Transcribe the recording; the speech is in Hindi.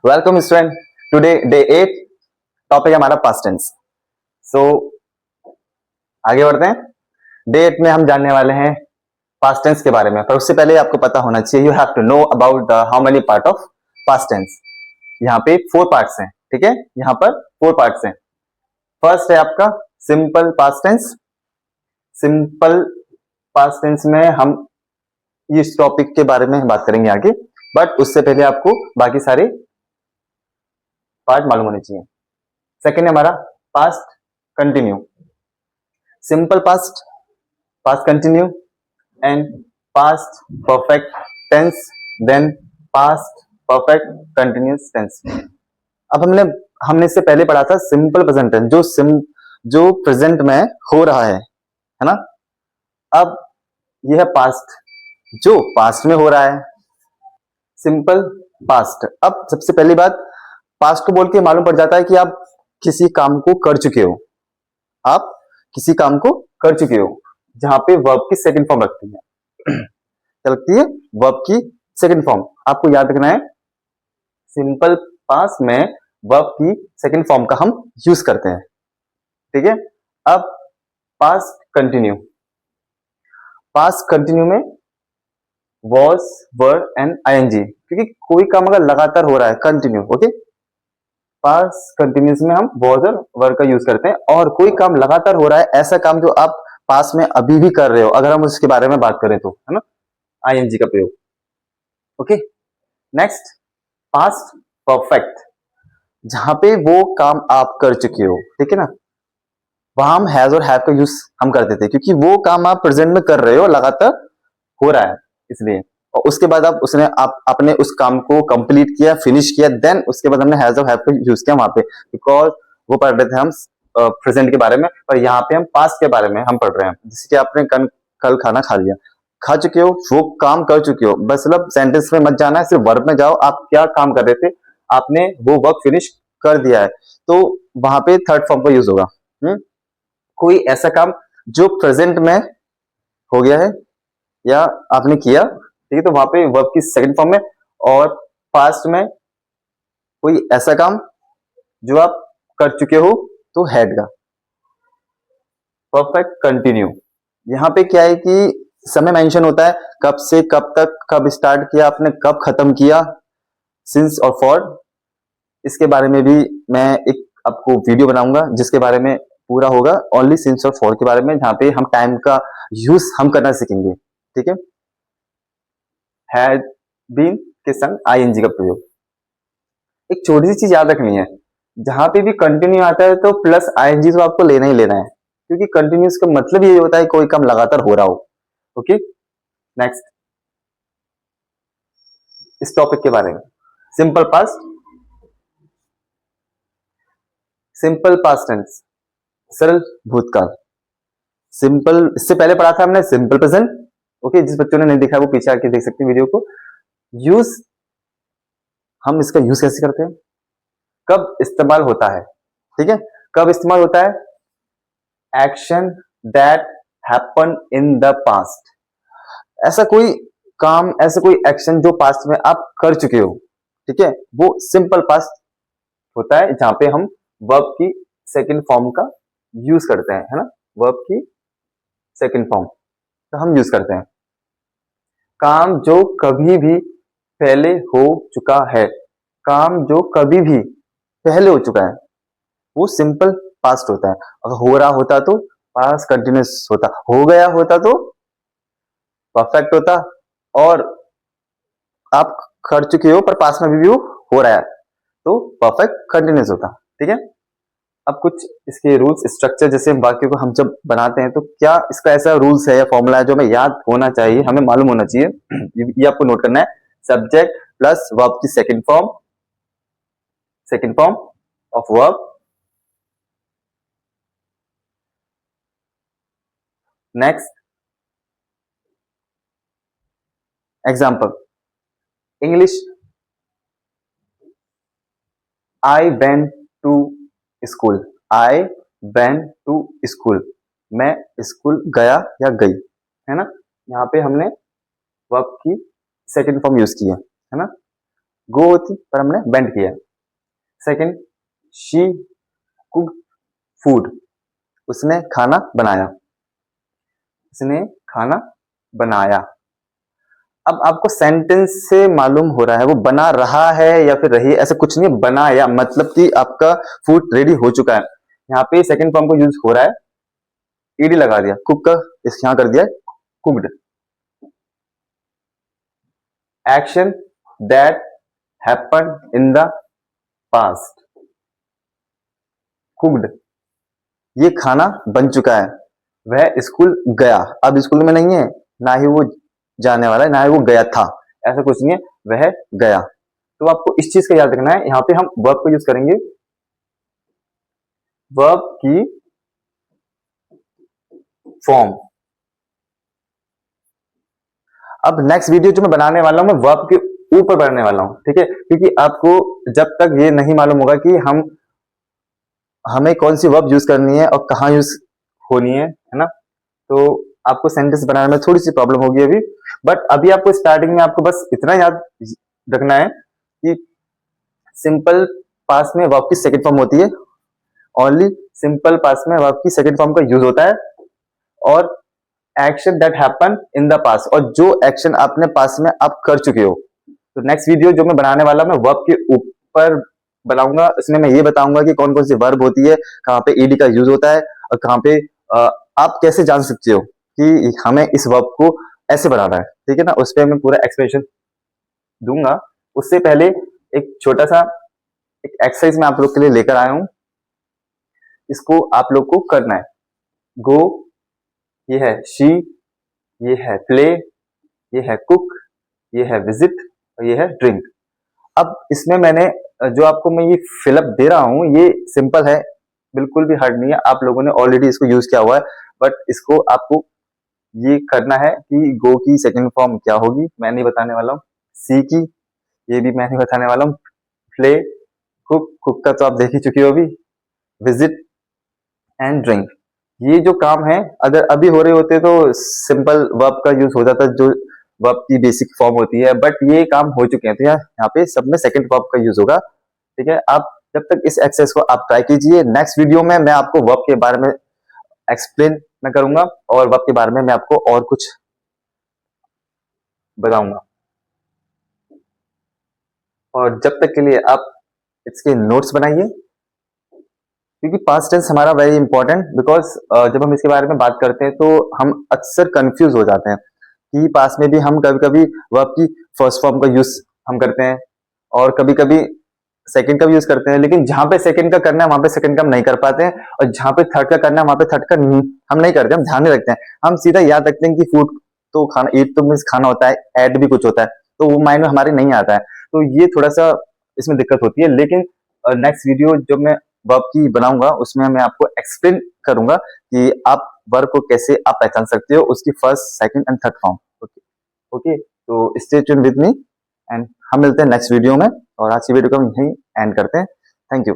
Welcome student. Today day 8 topic है हमारा पास्ट टेंस। सो आगे बढ़ते हैं। डे 8 में हम जानने वाले हैं पास्ट टेंस के बारे में, पर उससे पहले आपको पता होना चाहिए, you have to know about the how many part of past tense. यहाँ पे 4 पार्ट्स हैं, ठीक है। यहाँ पर 4 पार्ट्स हैं। फर्स्ट है आपका simple past tense. Simple past tense में हम इस टॉपिक के बारे में बात करेंगे आगे, बट उससे पहले आपको बाकी सारे पार्ट मालूम होने चाहिए। सेकेंड है हमारा past continue. Simple past, past continue and past perfect tense, then past perfect continuous tense. अब हमने इससे पहले पढ़ा था सिंपल प्रेजेंट टेंस, जो प्रेजेंट में हो रहा है ना। अब यह है पास्ट, जो पास्ट में हो रहा है, सिंपल पास्ट। अब सबसे पहली बात, पास्ट को बोल के मालूम पड़ जाता है कि आप किसी काम को कर चुके हो, आप किसी काम को कर चुके हो, जहां पे वर्ब की सेकंड फॉर्म लगती है। क्या लगती है? वर्ब की सेकंड फॉर्म। आपको याद रखना है, सिंपल पास्ट में वर्ब की सेकंड फॉर्म का हम यूज करते हैं, ठीक है। अब पास्ट कंटिन्यू, पास्ट कंटिन्यू में वॉज, वर एंड आईएनजी, क्योंकि कोई काम अगर लगातार हो रहा है, कंटिन्यू, ओके। पास्ट कंटिन्यूस में हम वॉज और वर का यूज करते हैं, और कोई काम लगातार हो रहा है, ऐसा काम जो आप पास में अभी भी कर रहे हो, अगर हम उसके बारे में बात करें तो, है ना, आईएनजी का प्रयोग, ओके। नेक्स्ट पास्ट परफेक्ट, जहां पे वो काम आप कर चुके हो, ठीक है ना, वहां हम हैज और हैव का यूज हम करते थे, क्योंकि वो काम आप प्रेजेंट में कर रहे हो, लगातार हो रहा है, इसलिए। और उसके बाद आपने उस काम को कंप्लीट किया, फिनिश किया, देन उसके बाद हमने हैज और हैव का यूज किया वहां पे, बिकॉज वो पढ़ रहे थे हम प्रेजेंट के बारे में, पर यहाँ पे हम पास्ट के बारे में हम पढ़ रहे हैं। जैसे कि आपने कल खाना खा लिया, खा चुके हो, वो काम कर चुके हो, बस मतलब सेंटेंस में मत जाना है, सिर्फ वर्ब में जाओ, आप क्या काम कर रहे थे, आपने वो वर्क फिनिश कर दिया है, तो वहां पे थर्ड फॉर्म का यूज होगा। कोई ऐसा काम जो प्रेजेंट में हो गया है या आपने किया, ठीक है, तो वहां पे वर्ब की सेकंड फॉर्म में। और पास्ट में कोई ऐसा काम जो आप कर चुके हो, तो हैड का। परफेक्ट कंटिन्यू, यहां पे क्या है कि समय मेंशन होता है, कब से कब तक, कब स्टार्ट किया आपने, कब खत्म किया, सिंस और फॉर। इसके बारे में भी मैं एक आपको वीडियो बनाऊंगा, जिसके बारे में पूरा होगा ओनली सिंस और फॉर के बारे में, जहां पे हम टाइम का यूज हम करना सीखेंगे, ठीक है। हैड बीन के संग आईएनजी का प्रयोग। एक छोटी सी चीज याद रखनी है, जहां पे भी कंटिन्यू आता है तो प्लस आईएनजी तो आपको लेना ही लेना है, क्योंकि कंटिन्यूस का मतलब ये होता है कोई काम लगातार हो रहा हो, ओके। नेक्स्ट इस टॉपिक के बारे में, simple past, simple past tense, सरल भूतकाल। सिंपल, इससे पहले पढ़ा था हमने सिंपल प्रेजेंट, ओके। जिस बच्चों ने नहीं देखा वो पीछे आके देख सकते हैं वीडियो को। यूज, हम इसका यूज कैसे करते हैं, कब इस्तेमाल होता है, ठीक है। कब इस्तेमाल होता है? Action that happen in the past, ऐसा कोई काम, ऐसा कोई एक्शन जो पास्ट में आप कर चुके हो, ठीक है, वो सिंपल पास्ट होता है, जहां पे हम वर्ब की सेकंड फॉर्म का यूज करते हैं, है ना, वर्ब की सेकंड फॉर्म तो हम यूज करते हैं। काम जो कभी भी पहले हो चुका है, काम जो कभी भी पहले हो चुका है, वो सिंपल पास्ट होता है। अगर हो रहा होता तो पास्ट कंटिन्यूस होता, हो गया होता तो परफेक्ट होता, और आप कर चुके हो पर पास्ट में भी वो हो रहा है तो परफेक्ट कंटिन्यूस होता, ठीक है। अब कुछ इसके रूल्स स्ट्रक्चर, जैसे वाक्य को हम जब बनाते हैं तो क्या इसका ऐसा रूल्स है या फॉर्मूला है जो हमें याद होना चाहिए, हमें मालूम होना चाहिए। ये आपको नोट करना है, सब्जेक्ट प्लस वर्ब की second form of verb. Next example, English, I went to school, I went to school, मैं स्कूल गया या गई, है ना। यहाँ पे हमने वर्ब की सेकंड फॉर्म यूज की है ना। गो होती पर हमने बेंड किया। सेकंड, शी कुक फूड, उसने खाना बनाया, उसने खाना बनाया। अब आपको सेंटेंस से मालूम हो रहा है वो बना रहा है या फिर रही है, ऐसा कुछ नहीं, बनाया मतलब कि आपका फूड रेडी हो चुका है। यहाँ पे सेकंड फॉर्म को यूज हो रहा है, ईडी लगा दिया, कुक का इस यहां कर दिया cooked. Action that happen in the past, cooked, ये खाना बन चुका है। वह स्कूल गया, अब स्कूल में नहीं है, ना ही वो जाने वाला है, ना ही वो गया था, ऐसा कुछ नहीं है, वह गया। तो आपको इस चीज का याद रखना है, यहाँ पे हम वर्ब को यूज करेंगे, वर्ब की फॉर्म। अब नेक्स्ट वीडियो जो मैं बनाने वाला हूं, मैं वर्ब के ऊपर बनाने वाला हूं, ठीक है, क्योंकि आपको जब तक ये नहीं मालूम होगा कि हमें कौन सी वर्ब यूज करनी है और कहाँ यूज होनी है ना, तो आपको सेंटेंस बनाने में थोड़ी सी प्रॉब्लम होगी अभी। बट अभी आपको स्टार्टिंग में आपको बस इतना याद रखना है कि सिंपल पास में वर्ब की सेकंड फॉर्म होती है, ओनली सिंपल पास में वर्ब की सेकंड फॉर्म का यूज होता है, और action that happen in the past, और जो एक्शन आपने पास में आप कर चुके हो। तो नेक्स्ट वीडियो जो मैं बनाने वाला मैं वर्ब के ऊपर बनाऊंगा, इसमें मैं ये बताऊंगा कि कौन कौन सी वर्ब होती है, कहाँ पे ईडी का यूज होता है, और कहाँ पे आप कैसे जान सकते हो कि हमें इस वर्ब को ऐसे बनाना है, ठीक है ना, उस पर मैं पूरा एक्सप्लेनेशन दूंगा। उससे पहले एक छोटा सा एक एक्सरसाइज मैं आप लोग के लिए लेकर आया हूं, इसको आप लोग को करना है। गो, ये है शी, ये है प्ले, ये है कुक, ये है विजिट, और ये है ड्रिंक। अब इसमें मैंने जो आपको मैं ये फिलअप दे रहा हूं, ये सिंपल है, बिल्कुल भी हार्ड नहीं है, आप लोगों ने ऑलरेडी इसको यूज किया हुआ है, बट इसको आपको ये करना है कि गो की सेकंड फॉर्म क्या होगी मैं नहीं बताने वाला हूँ, सी की ये भी मैं नहीं बताने वाला हूँ, प्ले, कुक, कुक का तो आप देख ही चुके हो अभी, विजिट एंड ड्रिंक। ये जो काम है अगर अभी हो रहे होते तो सिंपल वर्ब का यूज हो जाता, जो वर्ब की बेसिक फॉर्म होती है, बट ये काम हो चुके हैं, तो यहाँ पे सब में सेकंड वर्ब का यूज होगा, ठीक है। आप जब तक इस एक्सरसाइज को आप ट्राई कीजिए, नेक्स्ट वीडियो में मैं आपको वर्ब के बारे में एक्सप्लेन मैं करूंगा, और वर्ब के बारे में मैं आपको और कुछ बताऊंगा। और जब तक के लिए आप इसके नोट्स बनाइए, क्योंकि पास्ट टेंस हमारा वेरी इंपॉर्टेंट, बिकॉज जब हम इसके बारे में बात करते हैं तो हम अक्सर कंफ्यूज हो जाते हैं कि पास्ट में भी हम कभी कभी वर्ब की फर्स्ट फॉर्म का यूज हम करते हैं, और कभी कभी सेकंड का भी यूज करते हैं, लेकिन जहां पे सेकंड का करना है वहां पे सेकंड का हम नहीं कर पाते हैं, और जहां पे थर्ड का करना है वहां पे थर्ड का हम नहीं करते, हम ध्यान नहीं रखते हैं, हम सीधा याद रखते हैं कि फूड तो खाना, ईट तो मीन्स खाना होता है, ऐड भी कुछ होता है, तो वो माइंड में हमारे नहीं आता है, तो ये थोड़ा सा इसमें दिक्कत होती है। लेकिन नेक्स्ट वीडियो जब मैं वर्ब की बनाऊंगा उसमें मैं आपको एक्सप्लेन करूंगा कि आप वर्ब को कैसे आप पहचान सकते हो, उसकी first second and third form. Okay okay, तो stay tune with me, and हम मिलते हैं नेक्स्ट वीडियो में, और आज की वीडियो को हम यहीं एंड करते हैं। Thank you.